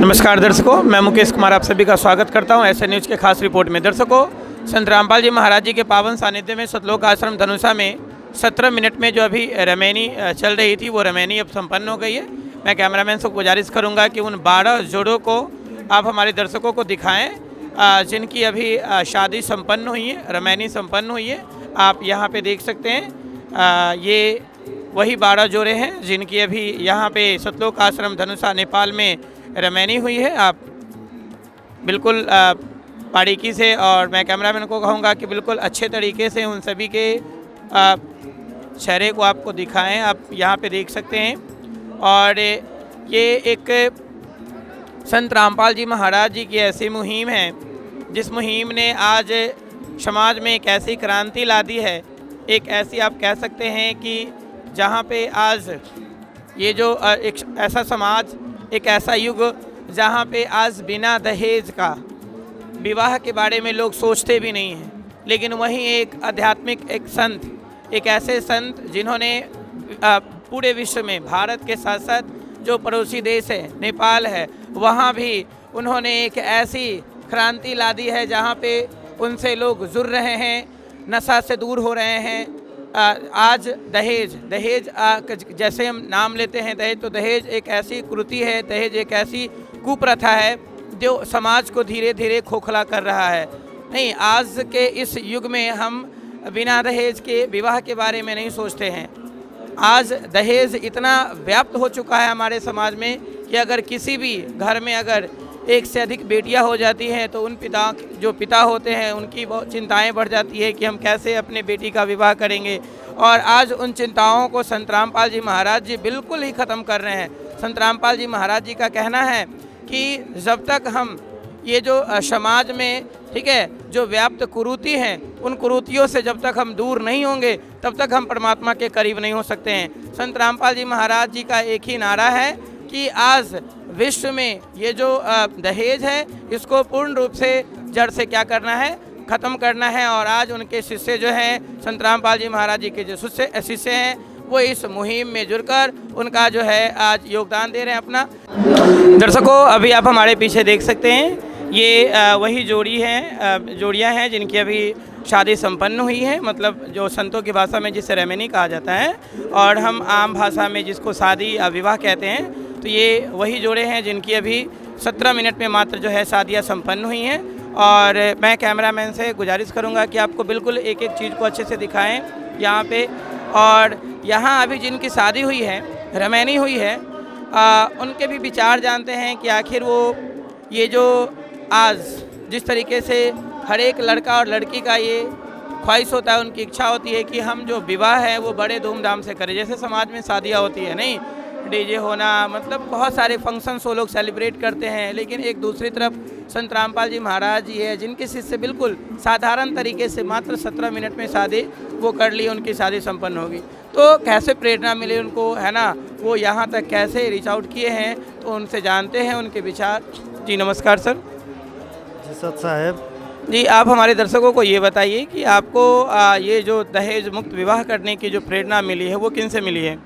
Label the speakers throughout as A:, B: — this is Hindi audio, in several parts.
A: नमस्कार दर्शकों, मैं मुकेश कुमार आप सभी का स्वागत करता हूं ऐसे न्यूज़ के खास रिपोर्ट में। दर्शकों, संत रामपाल जी महाराज जी के पावन सानिध्य में सतलोक आश्रम धनुषा में 17 मिनट में जो अभी रमैनी चल रही थी वो रमैनी अब संपन्न हो गई है। मैं कैमरामैन से गुजारिश करूंगा कि उन 12 जोड़ों को आप हमारे दर्शकों को दिखाएँ जिनकी अभी शादी संपन्न हुई है, रमैनी संपन्न हुई है। आप यहाँ पर देख सकते हैं ये वही 12 जोड़े हैं जिनकी अभी यहाँ पे सतलोक आश्रम धनुषा नेपाल में रमैनी हुई है। आप बिल्कुल बारीकी से, और मैं कैमरामैन को कहूँगा कि बिल्कुल अच्छे तरीके से उन सभी के चेहरे को आपको दिखाएं। आप यहाँ पे देख सकते हैं। और ये एक संत रामपाल जी महाराज जी की ऐसी मुहिम है जिस मुहिम ने आज समाज में एक ऐसी क्रांति ला दी है। एक ऐसी आप कह सकते हैं कि जहाँ पे आज ये जो एक ऐसा समाज, एक ऐसा युग जहाँ पे आज बिना दहेज का विवाह के बारे में लोग सोचते भी नहीं हैं, लेकिन वहीं एक आध्यात्मिक एक संत, एक ऐसे संत जिन्होंने पूरे विश्व में भारत के साथ साथ जो पड़ोसी देश है नेपाल है, वहाँ भी उन्होंने एक ऐसी क्रांति ला दी है जहाँ पे उनसे लोग जुड़ रहे हैं, नशा से दूर हो रहे हैं। आज दहेज जैसे हम नाम लेते हैं दहेज, तो दहेज एक ऐसी कुरीति है, दहेज एक ऐसी कुप्रथा है जो समाज को धीरे धीरे खोखला कर रहा है। नहीं, आज के इस युग में हम बिना दहेज के विवाह के बारे में नहीं सोचते हैं। आज दहेज इतना व्याप्त हो चुका है हमारे समाज में कि अगर किसी भी घर में अगर एक से अधिक बेटियां हो जाती हैं तो उन जो पिता होते हैं उनकी बहुत चिंताएं बढ़ जाती है कि हम कैसे अपने बेटी का विवाह करेंगे। और आज उन चिंताओं को संत रामपाल जी महाराज जी बिल्कुल ही ख़त्म कर रहे हैं। संत रामपाल जी महाराज जी का कहना है कि जब तक हम ये जो समाज में, ठीक है, जो व्याप्त कुरीति हैं, उन कुरीतियों से जब तक हम दूर नहीं होंगे तब तक हम परमात्मा के करीब नहीं हो सकते हैं। संत रामपाल जी महाराज जी का एक ही नारा है कि आज विश्व में ये जो दहेज है इसको पूर्ण रूप से जड़ से क्या करना है, ख़त्म करना है। और आज उनके शिष्य जो हैं, संत रामपाल जी महाराज जी के जो शिष्य हैं, वो इस मुहिम में जुड़कर उनका जो है आज योगदान दे रहे हैं अपना। दर्शकों, अभी आप हमारे पीछे देख सकते हैं ये वही जोड़ियाँ हैं जिनकी अभी शादी संपन्न हुई है। मतलब जो संतों की भाषा में जिसे रमैनी कहा जाता है और हम आम भाषा में जिसको शादी विवाह कहते हैं, तो ये वही जोड़े हैं जिनकी अभी 17 मिनट में मात्र जो है शादियाँ संपन्न हुई हैं। और मैं कैमरामैन से गुजारिश करूंगा कि आपको बिल्कुल एक एक चीज़ को अच्छे से दिखाएं यहाँ पे। और यहाँ अभी जिनकी शादी हुई है, रमैनी हुई है, उनके भी विचार जानते हैं कि आखिर वो ये जो आज जिस तरीके से हर एक लड़का और लड़की का ये ख्वाहिश होता है, उनकी इच्छा होती है कि हम जो विवाह है वो बड़े धूमधाम से करें। जैसे समाज में शादियाँ होती है, नहीं डीजे होना, मतलब बहुत सारे फंक्शंस वो लोग सेलिब्रेट करते हैं। लेकिन एक दूसरी तरफ संत रामपाल जी महाराज जी है जिनके शिष्य बिल्कुल साधारण तरीके से मात्र 17 मिनट में शादी वो कर ली, उनकी शादी संपन्न होगी। तो कैसे प्रेरणा मिली उनको, है ना, वो यहाँ तक कैसे रीच आउट किए हैं, तो उनसे जानते हैं उनके विचार। जी नमस्कार सर।
B: जी सत साहेब
A: जी, आप हमारे दर्शकों को ये बताइए कि आपको ये जो दहेज मुक्त विवाह करने की जो प्रेरणा मिली है वो किन से मिली है?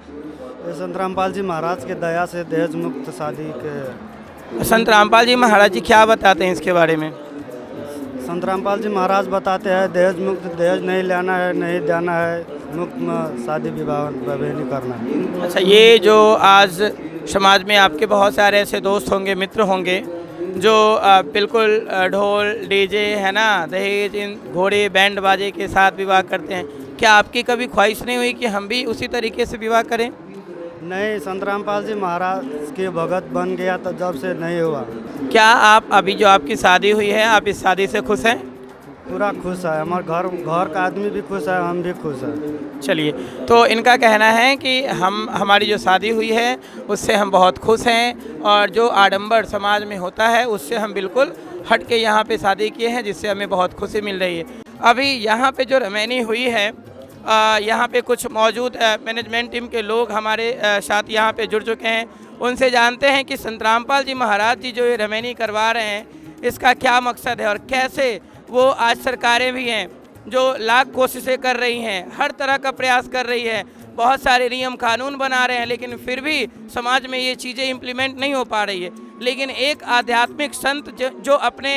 B: संत रामपाल जी महाराज के दया से दहेज मुक्त शादी के।
A: संत रामपाल जी महाराज जी क्या बताते हैं इसके बारे में?
B: संत रामपाल जी महाराज बताते हैं दहेज मुक्त, दहेज नहीं लेना है, नहीं देना है, मुक्त में शादी विवाह नहीं करना है।
A: अच्छा, ये जो आज समाज में आपके बहुत सारे ऐसे दोस्त होंगे, मित्र होंगे जो बिल्कुल ढोल डीजे, है ना, दहेज, इन घोड़े बैंड बाजे के साथ विवाह करते हैं। क्या आपकी कभी ख्वाहिश नहीं हुई कि हम भी उसी तरीके से विवाह करें?
B: नहीं, संत रामपाल जी महाराज के भगत बन गया तो जब से नहीं हुआ।
A: क्या आप अभी जो आपकी शादी हुई है, आप इस शादी से खुश हैं?
B: पूरा खुश है, हमारे घर का आदमी भी खुश है, हम भी खुश हैं।
A: चलिए, तो इनका कहना है कि हमारी जो शादी हुई है उससे हम बहुत खुश हैं और जो आडंबर समाज में होता है उससे हम बिल्कुल हट के यहाँ पे शादी किए हैं, जिससे हमें बहुत खुशी मिल रही है। अभी यहाँ पे जो रमैनी हुई है, यहाँ पे कुछ मौजूद मैनेजमेंट टीम के लोग हमारे साथ यहाँ पे जुड़ चुके हैं। उनसे जानते हैं कि संत रामपाल जी महाराज जी जो ये रमैनी करवा रहे हैं इसका क्या मकसद है और कैसे वो आज सरकारें भी हैं जो लाख कोशिशें कर रही हैं, हर तरह का प्रयास कर रही है बहुत सारे नियम कानून बना रहे हैं, लेकिन फिर भी समाज में ये चीज़ें इम्प्लीमेंट नहीं हो पा रही है। लेकिन एक आध्यात्मिक संत जो अपने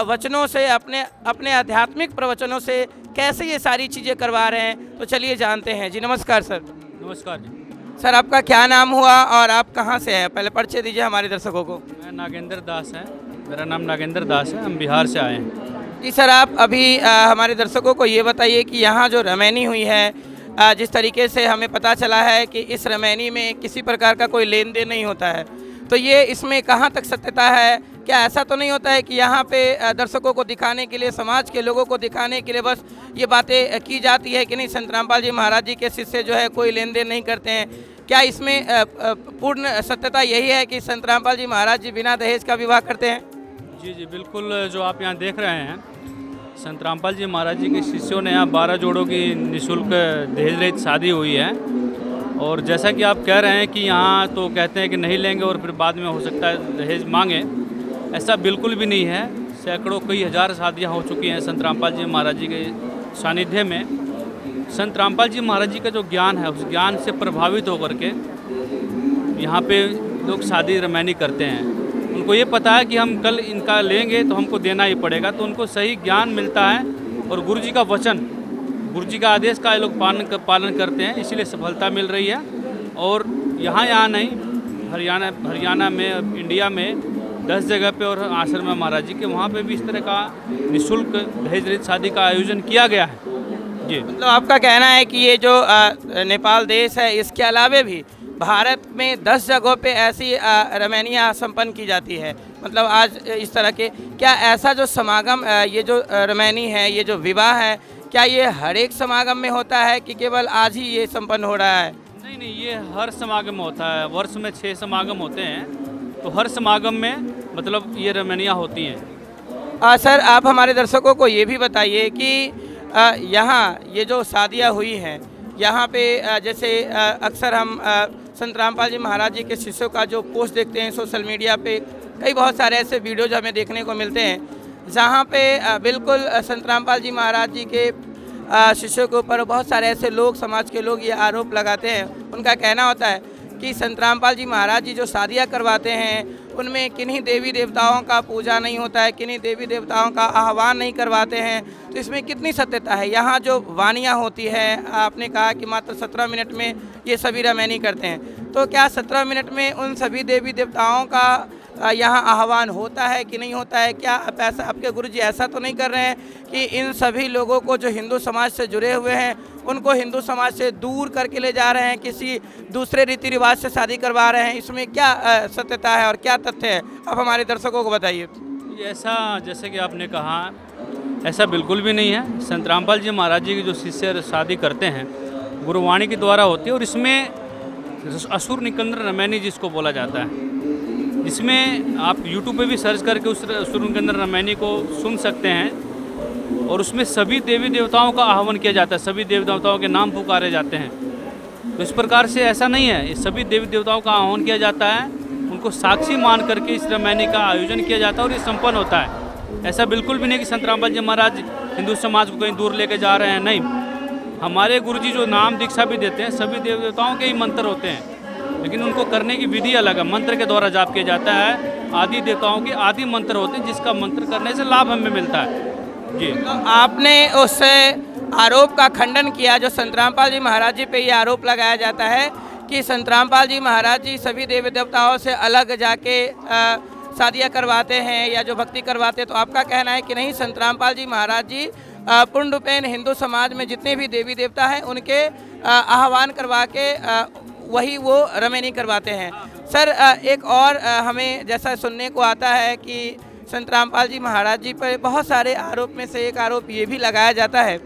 A: वचनों से, अपने आध्यात्मिक प्रवचनों से कैसे ये सारी चीज़ें करवा रहे हैं, तो चलिए जानते हैं। जी नमस्कार सर।
C: नमस्कार जी।
A: सर आपका क्या नाम हुआ और आप कहाँ से हैं? पहले परिचय दीजिए हमारे दर्शकों को।
C: मैं नागेंद्र दास है, मेरा नाम नागेंद्र दास है, हम बिहार से आए हैं।
A: जी सर, आप अभी हमारे दर्शकों को ये बताइए कि यहाँ जो रमैनी हुई है, जिस तरीके से हमें पता चला है कि इस रमैनी में किसी प्रकार का कोई लेन देन नहीं होता है, तो ये इसमें कहाँ तक सत्यता है? क्या ऐसा तो नहीं होता है कि यहाँ पे दर्शकों को दिखाने के लिए, समाज के लोगों को दिखाने के लिए बस ये बातें की जाती है कि नहीं, संत रामपाल जी महाराज जी के शिष्य जो है कोई लेन देन नहीं करते हैं? क्या इसमें पूर्ण सत्यता यही है कि संत रामपाल जी महाराज जी बिना दहेज का विवाह करते हैं?
C: जी जी बिल्कुल, जो आप यहाँ देख रहे हैं, संत रामपाल जी महाराज जी के शिष्यों ने यहाँ 12 जोड़ों की निःशुल्क दहेज रहित शादी हुई है। और जैसा कि आप कह रहे हैं कि यहाँ तो कहते हैं कि नहीं लेंगे और फिर बाद में हो सकता है दहेज मांगे, ऐसा बिल्कुल भी नहीं है। सैकड़ों कई हज़ार शादियाँ हो चुकी हैं संत रामपाल जी महाराज जी के सानिध्य में। संत रामपाल जी महाराज जी का जो ज्ञान है, उस ज्ञान से प्रभावित होकर के यहाँ पे लोग शादी रमैनी करते हैं। उनको ये पता है कि हम कल इनका लेंगे तो हमको देना ही पड़ेगा, तो उनको सही ज्ञान मिलता है और गुरु जी का वचन, गुरु जी का आदेश का ये लोग पालन करते हैं, इसीलिए सफलता मिल रही है। और यहाँ नहीं, हरियाणा में, इंडिया में 10 जगह पे और आश्रम है महाराज जी के, वहाँ पे भी इस तरह का निःशुल्क दहेज रहित शादी का आयोजन किया गया है। जी,
A: मतलब आपका कहना है कि ये जो नेपाल देश है, इसके अलावे भी भारत में 10 जगहों पे ऐसी रमैनियाँ संपन्न की जाती है। मतलब आज इस तरह के, क्या ऐसा जो समागम, ये जो रमैनी है, ये जो विवाह है, क्या ये हर एक समागम में होता है कि केवल आज ही ये संपन्न हो रहा है?
C: नहीं, ये हर समागम में होता है। वर्ष में 6 समागम होते हैं, तो हर समागम में मतलब ये रमैनियाँ होती हैं।
A: सर आप हमारे दर्शकों को ये भी बताइए कि यहाँ ये जो शादियाँ हुई हैं, यहाँ पे जैसे अक्सर हम संत रामपाल जी महाराज जी के शिष्यों का जो पोस्ट देखते हैं सोशल मीडिया पे, कई बहुत सारे ऐसे वीडियोज हमें देखने को मिलते हैं जहाँ पे बिल्कुल संत रामपाल जी महाराज जी के शिष्यों के ऊपर बहुत सारे ऐसे लोग, समाज के लोग ये आरोप लगाते हैं। उनका कहना होता है कि संत रामपाल जी महाराज जी जो शादियाँ करवाते हैं उनमें किन्हीं देवी देवताओं का पूजा नहीं होता है, किन्हीं देवी देवताओं का आह्वान नहीं करवाते हैं। तो इसमें कितनी सत्यता है? यहाँ जो वानियाँ होती है, आपने कहा कि मात्र 17 मिनट में ये सभी रमैनी करते हैं, तो क्या 17 मिनट में उन सभी देवी देवताओं का यहाँ आह्वान होता है कि नहीं होता है? क्या ऐसा आपके गुरुजी ऐसा तो नहीं कर रहे हैं कि इन सभी लोगों को जो हिंदू समाज से जुड़े हुए हैं उनको हिंदू समाज से दूर करके ले जा रहे हैं, किसी दूसरे रीति रिवाज से शादी करवा रहे हैं? इसमें क्या सत्यता है और क्या तथ्य है, आप हमारे दर्शकों को बताइए।
C: ऐसा जैसे कि आपने कहा, ऐसा बिल्कुल भी नहीं है। संत रामपाल जी महाराज जी के जो शिष्य शादी करते हैं गुरुवाणी के द्वारा होती है, और इसमें असुर निकंदन रमैनी जिसको बोला जाता है, इसमें आप YouTube पे भी सर्च करके उस असुर निकंदन रमैनी को सुन सकते हैं। और उसमें सभी देवी देवताओं का आह्वान किया जाता है, सभी देवी देवताओं के नाम पुकारे जाते हैं। तो इस प्रकार से ऐसा नहीं है, ये सभी देवी देवताओं का आह्वान किया जाता है, उनको साक्षी मान करके इस रमैनी का आयोजन किया जाता है और ये संपन्न होता है। ऐसा बिल्कुल भी नहीं कि संत रामपाल जी महाराज हिंदू समाज को कहीं दूर लेके जा रहे हैं, नहीं। हमारे गुरुजी जो नाम दीक्षा भी देते हैं, सभी देवी देवताओं के ही मंत्र होते हैं, लेकिन उनको करने की विधि अलग है। मंत्र के द्वारा जाप किया जाता है, आदि देवताओं के आदि मंत्र होते हैं, जिसका मंत्र करने से लाभ हमें मिलता है। जी,
A: तो आपने उस आरोप का खंडन किया जो संत रामपाल जी महाराज जी पे ये आरोप लगाया जाता है कि संत रामपाल जी महाराज जी सभी देवी देवताओं से अलग जाके शादियाँ करवाते हैं या जो भक्ति करवाते हैं। तो आपका कहना है कि नहीं, संत रामपाल जी महाराज जी पूर्ण रूपेण हिंदू समाज में जितने भी देवी देवता हैं उनके आह्वान करवा के वही वो रमैनी करवाते हैं। सर एक और हमें जैसा सुनने को आता है कि संत रामपाल जी महाराज जी पर बहुत सारे आरोप में से एक आरोप ये भी लगाया जाता है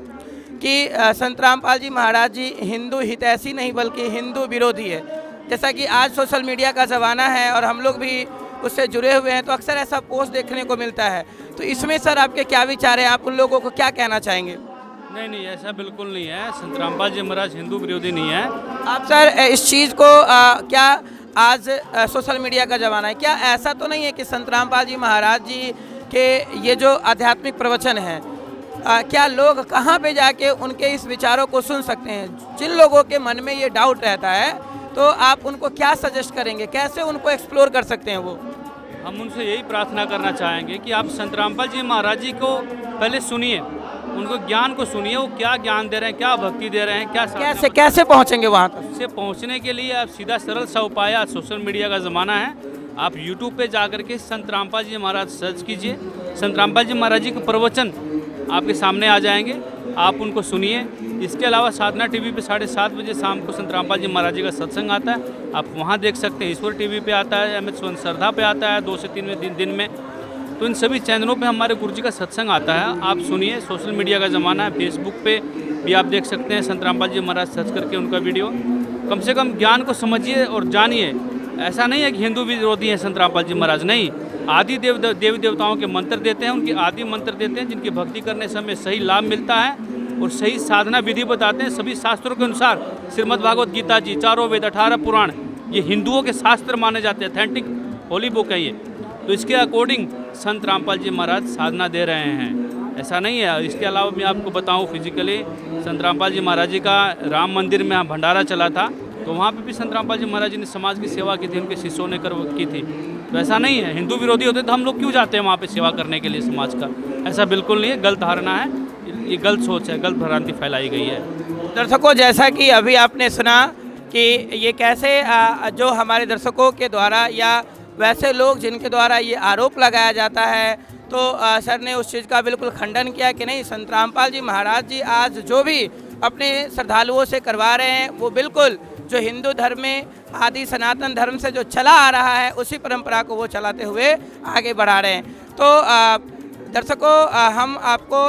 A: कि संत रामपाल जी महाराज जी हिंदू हितैषी नहीं बल्कि हिंदू विरोधी है। जैसा कि आज सोशल मीडिया का ज़माना है और हम लोग भी उससे जुड़े हुए हैं, तो अक्सर ऐसा पोस्ट देखने को मिलता है। तो इसमें सर आपके क्या विचार हैं? आप उन लोगों को क्या कहना चाहेंगे?
C: नहीं, ऐसा बिल्कुल नहीं है। संत रामपाल जी महाराज हिंदू विरोधी नहीं है।
A: आप सर इस चीज़ को क्या आज सोशल मीडिया का ज़माना है, क्या ऐसा तो नहीं है कि संत रामपाल जी महाराज जी के ये जो आध्यात्मिक प्रवचन हैं क्या लोग कहाँ पे जाके उनके इस विचारों को सुन सकते हैं? जिन लोगों के मन में ये डाउट रहता है तो आप उनको क्या सजेस्ट करेंगे, कैसे उनको एक्सप्लोर कर सकते हैं वो?
C: हम उनसे यही प्रार्थना करना चाहेंगे कि आप संत रामपाल जी महाराज जी को पहले सुनिए, उनको ज्ञान को सुनिए, वो क्या ज्ञान दे रहे हैं, क्या भक्ति दे रहे हैं, क्या
A: कैसे कैसे पहुँचेंगे वहाँ तक?
C: से पहुंचने के लिए आप सीधा सरल सा उपाय, आज सोशल मीडिया का ज़माना है, आप यूट्यूब पे जाकर के संत रामपाल जी महाराज सर्च कीजिए। संत रामपाल जी महाराज जी के प्रवचन आपके सामने आ जाएंगे, आप उनको सुनिए। इसके अलावा साधना टीवी पे 7:30 बजे शाम को संत रामपाल जी महाराज जी का सत्संग आता है, आप वहाँ देख सकते हैं। ईश्वर टीवी पे आता है, MS श्रद्धा पे आता है 2 से 3 दिन में। तो इन सभी चैनलों पे हमारे गुरु जी का सत्संग आता है, आप सुनिए। सोशल मीडिया का ज़माना है, फेसबुक पे भी आप देख सकते हैं संत रामपाल जी महाराज सर्च करके उनका वीडियो। कम से कम ज्ञान को समझिए और जानिए। ऐसा नहीं है कि हिंदू विरोधी हैं संत रामपाल जी महाराज, नहीं। आदि देवी देवताओं के मंत्र देते हैं, उनके आदि मंत्र देते हैं, जिनकी भक्ति करने से हमें सही लाभ मिलता है और सही साधना विधि बताते हैं। सभी शास्त्रों के अनुसार श्रीमद् भागवत गीता जी, 4 वेद, 18 पुराण, ये हिंदुओं के शास्त्र माने जाते हैं, ऑथेंटिक होली बुक है ये। तो इसके अकॉर्डिंग संत रामपाल जी महाराज साधना दे रहे हैं, ऐसा नहीं है। इसके अलावा मैं आपको बताऊं, फिजिकली संत रामपाल जी महाराज जी का राम मंदिर में भंडारा चला था, तो वहाँ पे भी संत रामपाल जी महाराज जी ने समाज की सेवा की थी, उनके शिष्यों ने की थी। तो ऐसा नहीं है, हिंदू विरोधी होते तो हम लोग क्यों जाते हैं वहाँ पे सेवा करने के लिए समाज का? ऐसा बिल्कुल नहीं है, गलत धारणा है, ये गलत सोच है, गलत भ्रांति फैलाई गई है।
A: दर्शकों, जैसा कि अभी आपने सुना कि ये कैसे जो हमारे दर्शकों के द्वारा या वैसे लोग जिनके द्वारा ये आरोप लगाया जाता है, तो सर ने उस चीज़ का बिल्कुल खंडन किया कि नहीं, संत रामपाल जी महाराज जी आज जो भी अपने श्रद्धालुओं से करवा रहे हैं वो बिल्कुल जो हिंदू धर्म में आदि सनातन धर्म से जो चला आ रहा है उसी परंपरा को वो चलाते हुए आगे बढ़ा रहे हैं। तो दर्शकों, हम आपको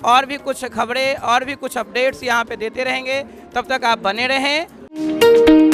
A: और भी कुछ खबरें और भी कुछ अपडेट्स यहाँ पे देते रहेंगे, तब तक आप बने रहें।